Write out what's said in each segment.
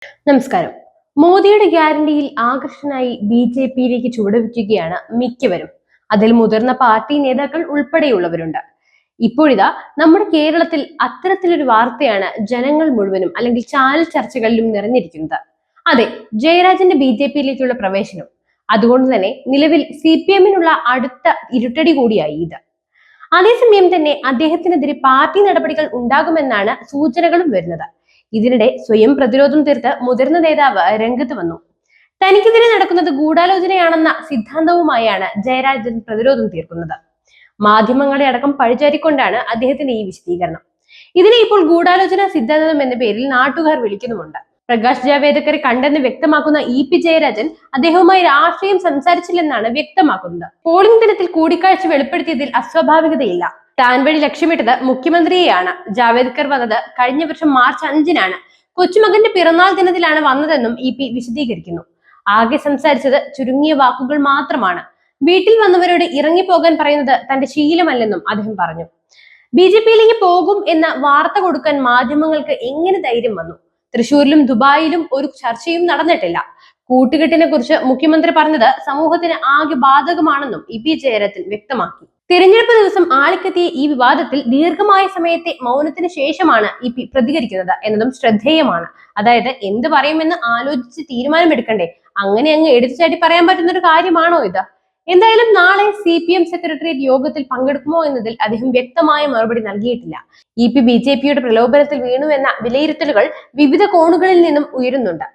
നമസ്കാരം. മോദിയുടെ ഗ്യാരണ്ടിയിൽ ആകർഷനായി ബി.ജെ.പിയിലേക്ക് ചുവടുവെക്കുകയാണ് മിക്കവരും. അതിൽ മുതിർന്ന പാർട്ടി നേതാക്കൾ ഉൾപ്പെടെയുള്ളവരുണ്ട്. ഇപ്പോഴിതാ നമ്മുടെ കേരളത്തിൽ അത്തരത്തിലൊരു വാർത്തയാണ് ജനങ്ങൾ മുഴുവനും അല്ലെങ്കിൽ ചാനൽ ചർച്ചകളിലും നിറഞ്ഞിരിക്കുന്നത്. അതെ, ജയരാജന്റെ ബി.ജെ.പിയിലേക്കുള്ള പ്രവേശനം. അതുകൊണ്ട് തന്നെ നിലവിൽ CPM-നുള്ള അടുത്ത ഇരുട്ടടി കൂടിയായി ഇത്. അതേസമയം തന്നെ അദ്ദേഹത്തിനെതിരെ പാർട്ടി നടപടികൾ ഉണ്ടാകുമെന്നാണ് സൂചനകളും വരുന്നത്. ഇതിനിടെ സ്വയം പ്രതിരോധം തീർത്ത് മുതിർന്ന നേതാവ് രംഗത്ത് വന്നു. തനിക്കെതിരെ നടക്കുന്നത് ഗൂഢാലോചനയാണെന്ന സിദ്ധാന്തവുമായാണ് ജയരാജൻ പ്രതിരോധം തീർക്കുന്നത്. മാധ്യമങ്ങളെ അടക്കം പഴിചാരിക്കൊണ്ടാണ് അദ്ദേഹത്തിന്റെ ഈ വിശദീകരണം. ഇതിനെ ഇപ്പോൾ ഗൂഢാലോചന സിദ്ധാന്തം എന്ന പേരിൽ നാട്ടുകാർ വിളിക്കുന്നുമുണ്ട്. പ്രകാശ് ജാവേദ്കറെ കണ്ടെന്ന് വ്യക്തമാക്കുന്ന EP ജയരാജൻ അദ്ദേഹവുമായി രാഷ്ട്രീയം സംസാരിച്ചില്ലെന്നാണ് വ്യക്തമാക്കുന്നത്. പോളിംഗ് ദിനത്തിൽ കൂടിക്കാഴ്ച വെളിപ്പെടുത്തിയതിൽ അസ്വാഭാവികതയില്ല. താൻ വഴി ലക്ഷ്യമിട്ടത് മുഖ്യമന്ത്രിയെയാണ്. ജാവേദ്കർ വന്നത് കഴിഞ്ഞ വർഷം മാർച്ച് 5-നാണ്. കൊച്ചുമകന്റെ പിറന്നാൾ ദിനത്തിലാണ് വന്നതെന്നും EP വിശദീകരിക്കുന്നു. ആകെ സംസാരിച്ചത് ചുരുങ്ങിയ വാക്കുകൾ മാത്രമാണ്. വീട്ടിൽ വന്നവരോട് ഇറങ്ങിപ്പോകാൻ പറയുന്നത് തന്റെ ശീലമല്ലെന്നും അദ്ദേഹം പറഞ്ഞു. BJP-യിലേക്ക് പോകും എന്ന വാർത്ത കൊടുക്കാൻ മാധ്യമങ്ങൾക്ക് എങ്ങനെ ധൈര്യം വന്നു? തൃശൂരിലും ദുബായിലും ഒരു ചർച്ചയും നടന്നിട്ടില്ല. കൂട്ടുകെട്ടിനെ കുറിച്ച് മുഖ്യമന്ത്രി പറഞ്ഞത് സമൂഹത്തിന് ആകെ ബാധകമാണെന്നും EP ജയരാജൻ വ്യക്തമാക്കി. തിരഞ്ഞെടുപ്പ് ദിവസം ആളിക്കത്തിയ ഈ വിവാദത്തിൽ ദീർഘമായ സമയത്തെ മൗനത്തിന് ശേഷമാണ് EP പ്രതികരിക്കുന്നത് എന്നതും ശ്രദ്ധേയമാണ്. അതായത് എന്ത് പറയുമെന്ന് ആലോചിച്ച് തീരുമാനമെടുക്കണ്ടേ, അങ്ങനെ അങ്ങ് എടുത്തുചാട്ടി പറയാൻ പറ്റുന്ന ഒരു കാര്യമാണോ ഇത്? എന്തായാലും നാളെ CPM സെക്രട്ടേറിയറ്റ് യോഗത്തിൽ പങ്കെടുക്കുമോ എന്നതിൽ അദ്ദേഹം വ്യക്തമായ മറുപടി നൽകിയിട്ടില്ല. EP BJP-യുടെ പ്രലോഭനത്തിൽ വീണുവെന്ന വിലയിരുത്തലുകൾ വിവിധ കോണുകളിൽ നിന്നും ഉയരുന്നുണ്ട്.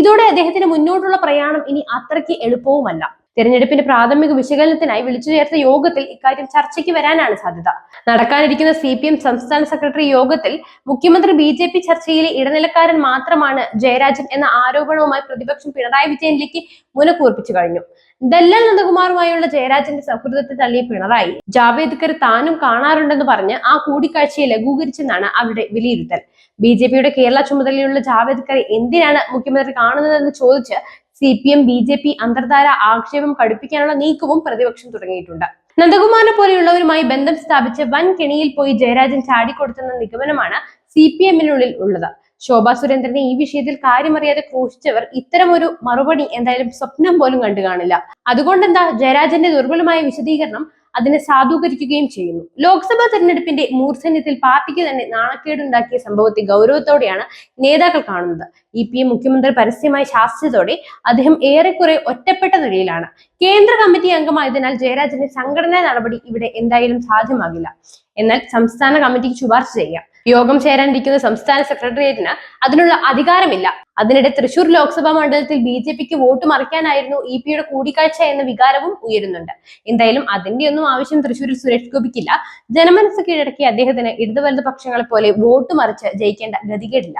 ഇതോടെ അദ്ദേഹത്തിന് മുന്നോട്ടുള്ള പ്രയാണം ഇനി അത്രയ്ക്ക് എളുപ്പവുമല്ല. തെരഞ്ഞെടുപ്പിന്റെ പ്രാഥമിക വിശകലനത്തിനായി വിളിച്ചു ചേർത്ത യോഗത്തിൽ ഇക്കാര്യം ചർച്ചയ്ക്ക് വരാനാണ് സാധ്യത. നടക്കാനിരിക്കുന്ന CPM സംസ്ഥാന സെക്രട്ടറി യോഗത്തിൽ മുഖ്യമന്ത്രി BJP ചർച്ചയിലെ ഇടനിലക്കാരൻ മാത്രമാണ് ജയരാജൻ എന്ന ആരോപണവുമായി പ്രതിപക്ഷം പിണറായി വിജയനിലേക്ക് മുനകൂർപ്പിച്ചു കഴിഞ്ഞു. ദല്ലാൽ നന്ദകുമാറുമായുള്ള ജയരാജന്റെ സൗഹൃദത്തെ തള്ളിയ പിണറായി ജാവേദ്കർ താനും കാണാറുണ്ടെന്ന് പറഞ്ഞ് ആ കൂടിക്കാഴ്ചയെ ലഘൂകരിച്ചെന്നാണ് അവരുടെ വിലയിരുത്തൽ. BJP-യുടെ കേരള ചുമതലയുള്ള ജാവേദ്കറെ എന്തിനാണ് മുഖ്യമന്ത്രി കാണുന്നതെന്ന് ചോദിച്ച് CPM BJP അന്തർധാര ആക്ഷേപം കടുപ്പിക്കാനുള്ള നീക്കവും പ്രതിപക്ഷം തുടങ്ങിയിട്ടുണ്ട്. നന്ദകുമാറിനെ പോലെയുള്ളവരുമായി ബന്ധം സ്ഥാപിച്ച് വൻ കെണിയിൽ പോയി ജയരാജൻ ചാടിക്കൊടുത്തെന്ന നിഗമനമാണ് CPM-നുള്ളിൽ ഉള്ളത്. ശോഭാ സുരേന്ദ്രനെ ഈ വിഷയത്തിൽ കാര്യമറിയാതെ ക്രൂശിച്ചവർ ഇത്തരമൊരു മറുപടി എന്തായാലും സ്വപ്നം പോലും കണ്ടു കാണില്ല. അതുകൊണ്ടെന്താ, ജയരാജന്റെ ദുർബലമായ വിശദീകരണം അതിനെ സാധൂകരിക്കുകയും ചെയ്യുന്നു. ലോക്സഭാ തെരഞ്ഞെടുപ്പിന്റെ മൂർധന്യത്തിൽ പാർട്ടിക്ക് തന്നെ നാണക്കേടുണ്ടാക്കിയ സംഭവത്തെ ഗൗരവത്തോടെയാണ് നേതാക്കൾ കാണുന്നത്. EP മുഖ്യമന്ത്രി പരസ്യമായി ശാസിച്ചതോടെ അദ്ദേഹം ഏറെക്കുറെ ഒറ്റപ്പെട്ട നിലയിലാണ്. കേന്ദ്ര കമ്മിറ്റി അംഗമായതിനാൽ ജയരാജന്റെ സംഘടനാ നടപടി ഇവിടെ എന്തായാലും സാധ്യമാകില്ല. എന്നാൽ സംസ്ഥാന കമ്മിറ്റിക്ക് ശുപാർശ ചെയ്യാം. യോഗം ചേരാനിരിക്കുന്ന സംസ്ഥാന സെക്രട്ടേറിയറ്റിന് അതിനുള്ള അധികാരമില്ല. അതിനിടെ തൃശൂർ ലോക്സഭാ മണ്ഡലത്തിൽ BJP-ക്ക് വോട്ട് മറിക്കാനായിരുന്നു EP-യുടെ കൂടിക്കാഴ്ച എന്ന വികാരവും ഉയരുന്നുണ്ട്. എന്തായാലും അതിന്റെയൊന്നും ആവശ്യം തൃശൂരിൽ സുരേഷ് ഗോപിക്കില്ല. ജനമനസ് കീഴടക്കിയ അദ്ദേഹത്തിന് ഇടതു വലതു പക്ഷങ്ങളെ പോലെ വോട്ട് മറിച്ച് ജയിക്കേണ്ട ഗതികേടില്ല.